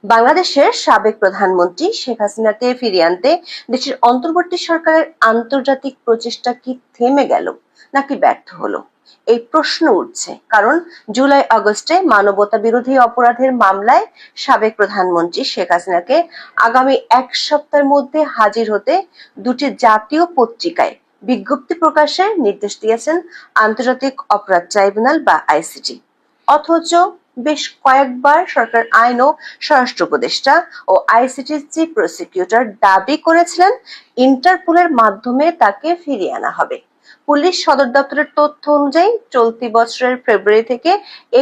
বাংলাদেশের সাবেক প্রধানমন্ত্রী শেখ হাসিনাকে ফিরিয়ে আনতে দেশের অন্তর্বর্তী সরকারের আন্তর্জাতিক প্রচেষ্টা কি থেমে গেল নাকি ব্যর্থ হলো, এই প্রশ্ন উঠছে। কারণ জুলাই আগস্টে মানবতা বিরোধী অপরাধের মামলায় সাবেক প্রধানমন্ত্রী শেখ হাসিনাকে আগামী এক সপ্তাহের মধ্যে হাজির হতে দুটি জাতীয় পত্রিকায় বিজ্ঞপ্তি প্রকাশের নির্দেশ দিয়েছেন আন্তর্জাতিক অপরাধ ট্রাইব্যুনাল বা আইসিটি। অথচ বেশ কয়েকবার সরকার আইন ও স্বরাষ্ট্র উপদেষ্টা ও আইসিটির চিফ প্রসিকিউটর দাবি করেছিলেন ইন্টারপোলের মাধ্যমে তাকে ফিরিয়ে আনা হবে। পুলিশ সদর দপ্তরের তথ্য অনুযায়ী চলতি বছরের ফেব্রুয়ারি থেকে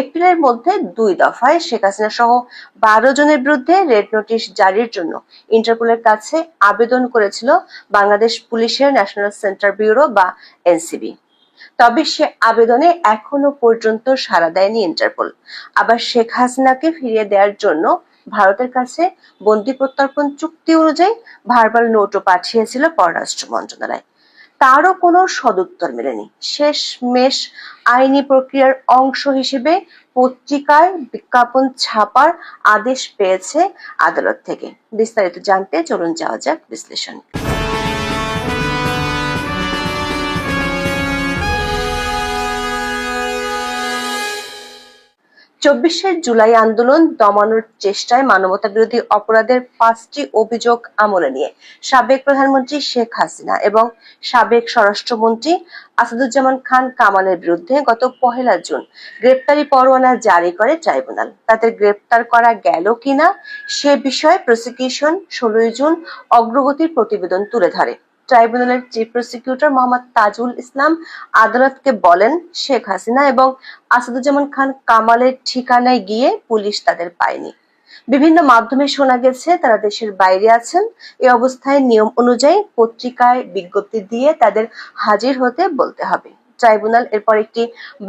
এপ্রিলের মধ্যে 2 দফায় শেখ হাসিনা সহ 12 জনের বিরুদ্ধে রেড নোটিশ জারির জন্য ইন্টারপোলের কাছে আবেদন করেছিল বাংলাদেশ পুলিশের ন্যাশনাল সেন্টার ব্যুরো বা এনসিবি। তবে সে আবেদনে এখনো পর্যন্ত সাড়া দেয়নি ইন্টারপোল। আবার শেখ হাসিনাকে ফিরিয়ে দেওয়ার জন্য ভারতের কাছে বন্দী প্রত্যর্পণ চুক্তি অনুযায়ী ভার্বাল নোটও পাঠিয়েছিল পররাষ্ট্র মন্ত্রণালয়। তারও কোনো সদুত্তর মেলেনি। শেষমেশ আইনি প্রক্রিয়ার অংশ হিসেবে পত্রিকায় বিজ্ঞাপন ছাপার আদেশ পেয়েছে আদালত থেকে। বিস্তারিত জানতে চলুন যাওয়া যাক বিশ্লেষণ। 24শে জুলাই আন্দোলন দমানোর চেষ্টায় মানবতা বিরোধী অপরাধের 5টি অভিযোগ আমলে নিয়ে সাবেক প্রধানমন্ত্রী শেখ হাসিনা এবং সাবেক স্বরাষ্ট্রমন্ত্রী আসাদুজ্জামান খান কামালের বিরুদ্ধে গত 1 জুন গ্রেপ্তারি পরোয়ানা জারি করে ট্রাইব্যুনাল। তাদের গ্রেপ্তার করা গেল কিনা সে বিষয়ে প্রসিকিউশন 16 জুন অগ্রগতির প্রতিবেদন তুলে ধরে। ট্রাইব্যুনালের চিফ প্রসিকিউটর মোহাম্মদ তাজুল ইসলাম আদালতকে বলেন, শেখ হাসিনা এবং আসাদুজ্জামান খান কামালের ঠিকানায় গিয়ে পুলিশ তাদের পায়নি। বিভিন্ন মাধ্যমে শোনা গেছে তারা দেশের বাইরে আছেন। এই অবস্থায় নিয়ম অনুযায়ী পত্রিকায় বিজ্ঞপ্তি দিয়ে তাদের হাজির হতে বলতে হবে। ট্রাইব্যুনাল এরপর একটি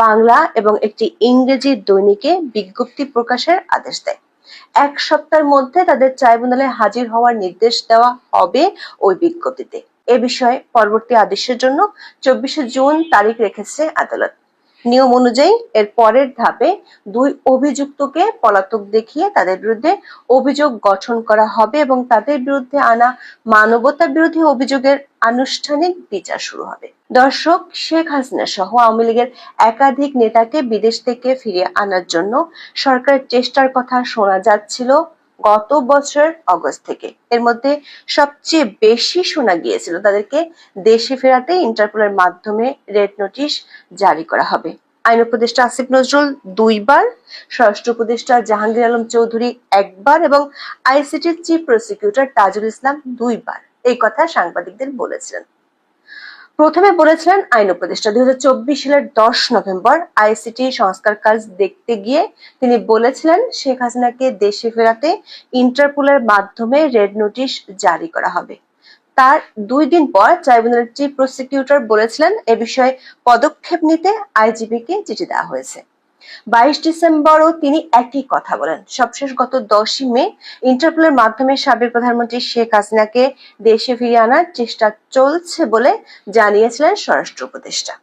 বাংলা এবং একটি ইংরেজি দৈনিকে বিজ্ঞপ্তি প্রকাশের আদেশ দেয়। 1 সপ্তাহের মধ্যে তাদের ট্রাইব্যুনালে হাজির হওয়ার নির্দেশ দেওয়া হবে ওই বিজ্ঞপ্তিতে। এ বিষয়ে পরবর্তী আদেশের জন্য 24শে জুন তারিখ রেখেছে আদালত। নিয়ম অনুযায়ী এর পরের ধাপে 2 অভিযুক্তকে পলাতক দেখিয়ে তাদের বিরুদ্ধে অভিযোগ গঠন করা হবে এবং তাদের বিরুদ্ধে আনা মানবতা বিরোধী অভিযোগের আনুষ্ঠানিক বিচার শুরু হবে। দর্শক, শেখ হাসিনা সহ আওয়ামী লীগের একাধিক নেতাকে বিদেশ থেকে ফিরিয়ে আনার জন্য সরকারের চেষ্টার কথা শোনা যাচ্ছিল গত বছরের অগস্ট থেকে। এর মধ্যে সবচেয়ে বেশি শোনা গিয়েছিল তাদেরকে দেশে ফেরাতে ইন্টারপোলের মাধ্যমে রেড নোটিশ জারি করা হবে। আইন উপদেষ্টা আসিফ নজরুল 2 বার, স্বরাষ্ট্র উপদেষ্টা জাহাঙ্গীর আলম চৌধুরী 1 বার এবং আইসিটির চিফ প্রসিকিউটর তাজুল ইসলাম 2 বার এই কথা সাংবাদিকদের বলেছিলেন। প্রথমে বলেছিলেন আইন উপদেষ্টা 2024 সালের 10 নভেম্বর আইসিটি সংস্কার কাজ দেখতে গিয়ে তিনি বলেছিলেন শেখ হাসিনাকে দেশে ফেরাতে ইন্টারপোলের মাধ্যমে রেড নোটিশ জারি করা হবে। তার 2 দিন পর ট্রাইব্যুনালের চিফ প্রসিকিউটর বলেছিলেন এ বিষয়ে পদক্ষেপ নিতে আইজিপিকে চিঠি দেওয়া হয়েছে। 22 ডিসেম্বরও তিনি একই কথা বলেন। সবশেষ গত 10ই মে ইন্টারপোলের মাধ্যমে সাবেক প্রধানমন্ত্রী শেখ হাসিনাকে দেশে ফিরিয়ে আনার চেষ্টা চলছে বলে জানিয়েছিলেন স্বরাষ্ট্র উপদেষ্টা।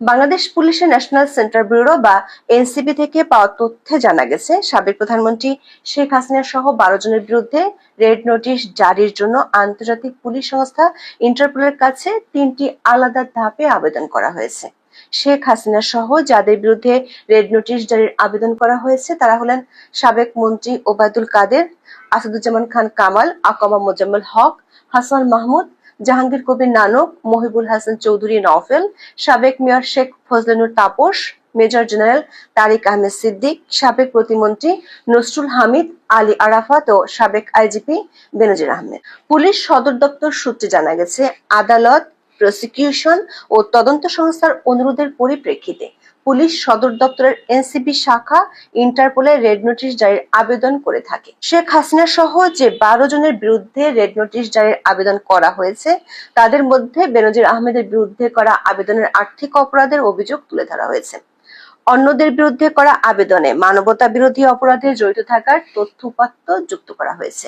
বাংলাদেশ পুলিশের ন্যাশনাল সেন্টার ব্যুরো বা এনসিবি থেকে পাওয়া তথ্যে জানা গেছে সাবেক প্রধানমন্ত্রী শেখ হাসিনা সহ 12 জনের বিরুদ্ধে রেড নোটিশ জারির জন্য আন্তর্জাতিক পুলিশ সংস্থা ইন্টারপোলের কাছে 3টি আলাদা ধাপে আবেদন করা হয়েছে। শেখ হাসিনা সহ যাদের বিরুদ্ধে রেড নোটিশ জারির আবেদন করা হয়েছে তারা হলেন সাবেক মন্ত্রী ওবায়দুল কাদের, আসাদুজ্জামান খান কামাল, আকমা মোজাম্মেল হক, হাসান মাহমুদ, জাহাঙ্গীর কবির নানক, মহিবুল হাসান চৌধুরী নওফেল, সাবেক mayor Sheikh Fazlenoor Taposh, major general Tariq Ahmed Siddique, সাবেক প্রতিমন্ত্রী নসরুল হামিদ, আলী আরাফাত ও সাবেক আইজিপি বেনজির আহমেদ। পুলিশ সদর দপ্তর সূত্রে জানা গেছে আদালত, প্রসিকিউশন ও তদন্ত সংস্থার অনুরোধের পরিপ্রেক্ষিতে পুলিশ সদর দপ্তরের এনসিবি শাখা ইন্টারপোলে রেড নোটিশ জারির আবেদন করে থাকে। শেখ হাসিনা সহ যে 12 জনের বিরুদ্ধে রেড নোটিশ জারির আবেদন করা হয়েছে তাদের মধ্যে বেনজির আহমেদের বিরুদ্ধে করা আবেদনের আর্থিক অপরাধের অভিযোগ তুলে ধরা হয়েছে। অন্যদের বিরুদ্ধে করা আবেদনে মানবতা বিরোধী অপরাধে জড়িত থাকার তথ্য-উপাত্ত যুক্ত করা হয়েছে।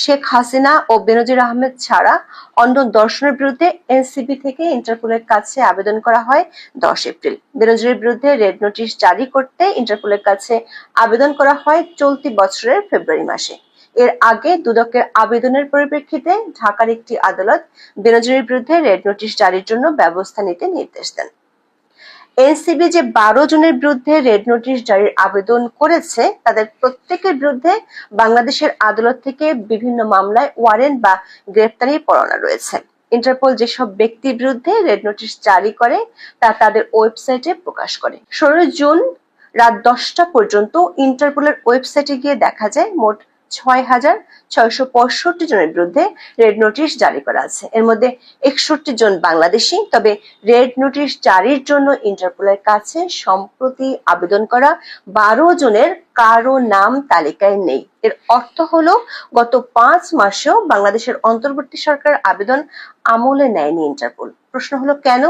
শেখ হাসিনা ও বেনজির আহমেদ ছাড়া অন্য 10 জনের বিরুদ্ধে এনসিবি থেকে ইন্টারপোলের কাছে আবেদন করা হয় 10 এপ্রিল। বেনজিরের বিরুদ্ধে রেড নোটিশ জারি করতে ইন্টারপোলের কাছে আবেদন করা হয় চলতি বছরের ফেব্রুয়ারি মাসে। এর আগে দুদকের আবেদনের পরিপ্রেক্ষিতে ঢাকার একটি আদালত বেনজিরের বিরুদ্ধে রেড নোটিশ জারির জন্য ব্যবস্থা নিতে নির্দেশ দেন। এনসিবি যে 12 জনের বিরুদ্ধে রেড নোটিশ জারির আবেদন করেছে তাদের প্রত্যেকের বিরুদ্ধে বাংলাদেশের আদালত থেকে বিভিন্ন মামলায় ওয়ারেন্ট বা গ্রেপ্তারি পরোয়ানা রয়েছে। ইন্টারপোল যেসব ব্যক্তির বিরুদ্ধে রেড নোটিশ জারি করে তা তাদের ওয়েবসাইটে প্রকাশ করে। 16 জুন রাত 10টা পর্যন্ত ইন্টারপোলের ওয়েবসাইটে গিয়ে দেখা যায় মোট 6,665 জনের বিরুদ্ধে রেড নোটিশ জারি করা আছে। এর মধ্যে 61 জন বাংলাদেশি। তবে রেড নোটিশ জারির জন্য ইন্টারপোলের কাছে সম্প্রতি আবেদন করা 12 জনের কারো নাম তালিকায় নেই। এর অর্থ হলো গত 5 মাসেও বাংলাদেশের অন্তর্বর্তী সরকার আবেদন আমলে নেয়নি ইন্টারপোল। প্রশ্ন হলো কেন?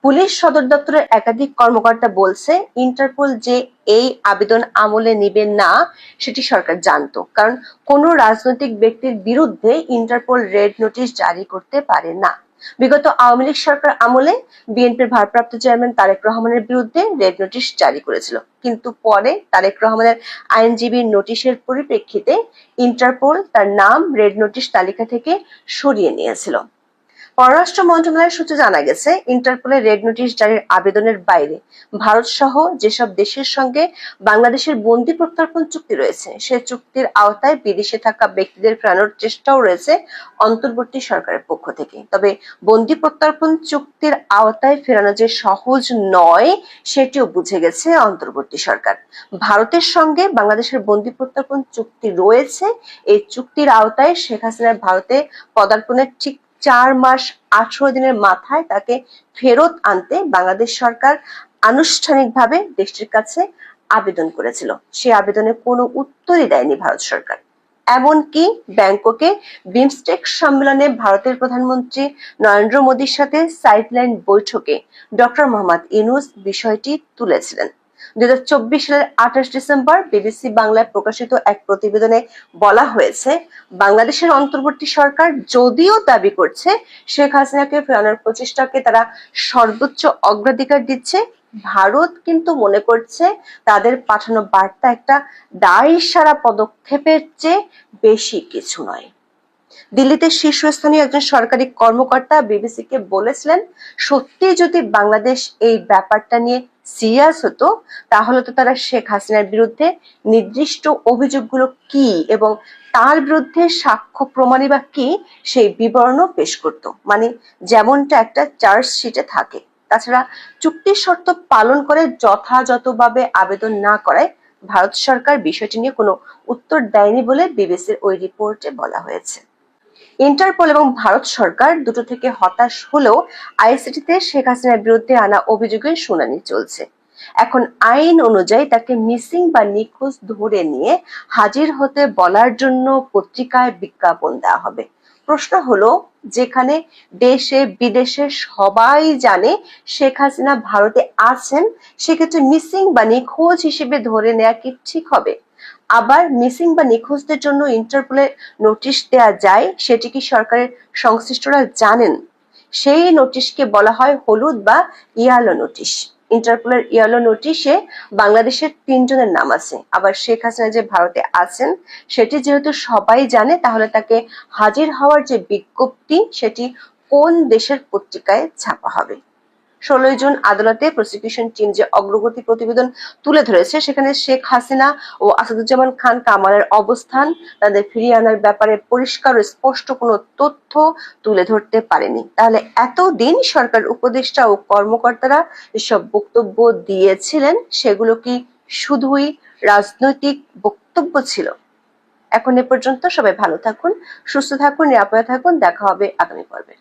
পুলিশ সদর দপ্তরের একাধিক কর্মকর্তা বলছে ইন্টারপোল যে এই আবেদন আমলে নেবে না সেটি সরকার জানতো, কারণ কোনো রাজনৈতিক ব্যক্তির বিরুদ্ধে ইন্টারপোল রেড নোটিশ জারি করতে পারে না। বিগত আওয়ামী লীগ সরকার আমলে বিএনপির ভারপ্রাপ্ত চেয়ারম্যান তারেক রহমানের বিরুদ্ধে রেড নোটিশ জারি করেছিল, কিন্তু পরে তারেক রহমানের আইনজীবীর নোটিশের পরিপ্রেক্ষিতে ইন্টারপোল তার নাম রেড নোটিশ তালিকা থেকে সরিয়ে নিয়েছিল। পররাষ্ট্র মন্ত্রণালয়ের সূত্রে জানা গেছে ইন্টারপোলের রেড নোটিশ জারির আবেদনের বাইরে ভারত সহ যেসব দেশের সঙ্গে বাংলাদেশের বন্দি প্রত্যর্পণ চুক্তি রয়েছে সে চুক্তির আওতায় বিদেশে থাকা ব্যক্তিদের ফেরানোর চেষ্টাও রয়েছে অন্তর্বর্তী সরকারের পক্ষ থেকে। তবে বন্দি প্রত্যর্পণ চুক্তির আওতায় ফেরানো যে সহজ নয় সেটিও বুঝে গেছে অন্তর্বর্তী সরকার। ভারতের সঙ্গে বাংলাদেশের বন্দি প্রত্যর্পণ চুক্তি রয়েছে। এই চুক্তির আওতায় শেখ হাসিনার ভারতে পদার্পণের ঠিক 4 মাস 18 দিনের মাথায় তাকে ফেরত আনতে বাংলাদেশ সরকার আনুষ্ঠানিকভাবে দেশটির কাছে আবেদন করেছিল। সেই আবেদনে কোনো উত্তরই দেয়নি ভারত সরকার। এমনকি ব্যাংককে বিমস্টেক সম্মেলনে ভারতের প্রধানমন্ত্রী নরেন্দ্র মোদীর সাথে সাইডলাইন বৈঠকে ডক্টর মোহাম্মদ ইউনূস বিষয়টি তুলেছিলেন। 2024 সালের 28 ডিসেম্বর বিবিসি বাংলায় প্রকাশিত এক প্রতিবেদনে বলা হয়েছে বাংলাদেশের অন্তর্বর্তী সরকার যদিও দাবি করছে শেখ হাসিনাকে ফেরানোর প্রচেষ্টাকে তারা সর্বোচ্চ অগ্রাধিকার দিচ্ছে, ভারত কিন্তু মনে করছে তাদের পাঠানো বার্তা একটা দায়সারা পদক্ষেপের চেয়ে বেশি কিছু নয়। দিল্লিতে শীর্ষস্থানীয় একজন সরকারি কর্মকর্তা বিবিসিকে বলেছিলেন সত্যি যদি বাংলাদেশ এই ব্যাপারটা নিয়ে সিরিয়াস হতো তাহলে তো তারা শেখ হাসিনার বিরুদ্ধে নির্দিষ্ট অভিযোগগুলো কি এবং তার বিরুদ্ধে সাক্ষ্য প্রমাণই বা কি সেই বিবরণও পেশ করত, মানে যেমনটা একটা চার্জশিটে থাকে। তাছাড়া চুক্তির শর্ত পালন করে যথাযথভাবে আবেদন না করায় ভারত সরকার বিষয়টি নিয়ে কোনো উত্তর দেয়নি বলে বিবিসির ওই রিপোর্টে বলা হয়েছে। ইন্টারপোল এবং ভারত সরকার দুটো থেকে হতাশ হলেও আইসিটিতে শেখ হাসিনার বিরুদ্ধে আনা অভিযোগের শুনানি চলছে। এখন আইন অনুযায়ী তাকে মিসিং বা নিখোঁজ ধরে নিয়ে হাজির হতে বলার জন্য পত্রিকায় বিজ্ঞাপন দেওয়া হবে। প্রশ্ন হলো যেখানে দেশে বিদেশে সবাই জানে শেখ হাসিনা ভারতে আছেন সেক্ষেত্রে মিসিং বা নিখোঁজ হিসেবে ধরে নেওয়া কি ঠিক হবে? আবার মিসিং বা নিখোঁজদের জন্য ইন্টারপোলে নোটিশ দেয়া যায় সেটি কি সরকারের সংশ্লিষ্টরা জানেন? সেই নোটিশকে বলা হয় হলুদ বা ইয়েলো নোটিশ। ইন্টারপোলের ইয়েলো নোটিশে বাংলাদেশের 3 জনের নাম আছে। আবার শেখ হাসিনা যে ভারতে আছেন সেটি যেহেতু সবাই জানে তাহলে তাকে হাজির হওয়ার যে বিজ্ঞপ্তি সেটি কোন দেশের পত্রিকায় ছাপা হবে? 16 জুন আদালতে প্রসিকিউশন টিম যে অগ্রগতি প্রতিবেদন তুলে ধরেছে সেখানে শেখ হাসিনা ও আসাদুজ্জামান খান কামালের অবস্থান, তাদের ফিরিয়ে আনার ব্যাপারে পরিষ্কার ও স্পষ্ট কোনো তথ্য তুলে ধরতে পারেনি। তাহলে এতদিন সরকার উপদেষ্টা ও কর্মকর্তারা যেসব বক্তব্য দিয়েছিলেন সেগুলো কি শুধুই রাজনৈতিক বক্তব্য ছিল? এখন এ পর্যন্ত। সবাই ভালো থাকুন, সুস্থ থাকুন, নিরাপদে থাকুন। দেখা হবে আগামী পর্বে।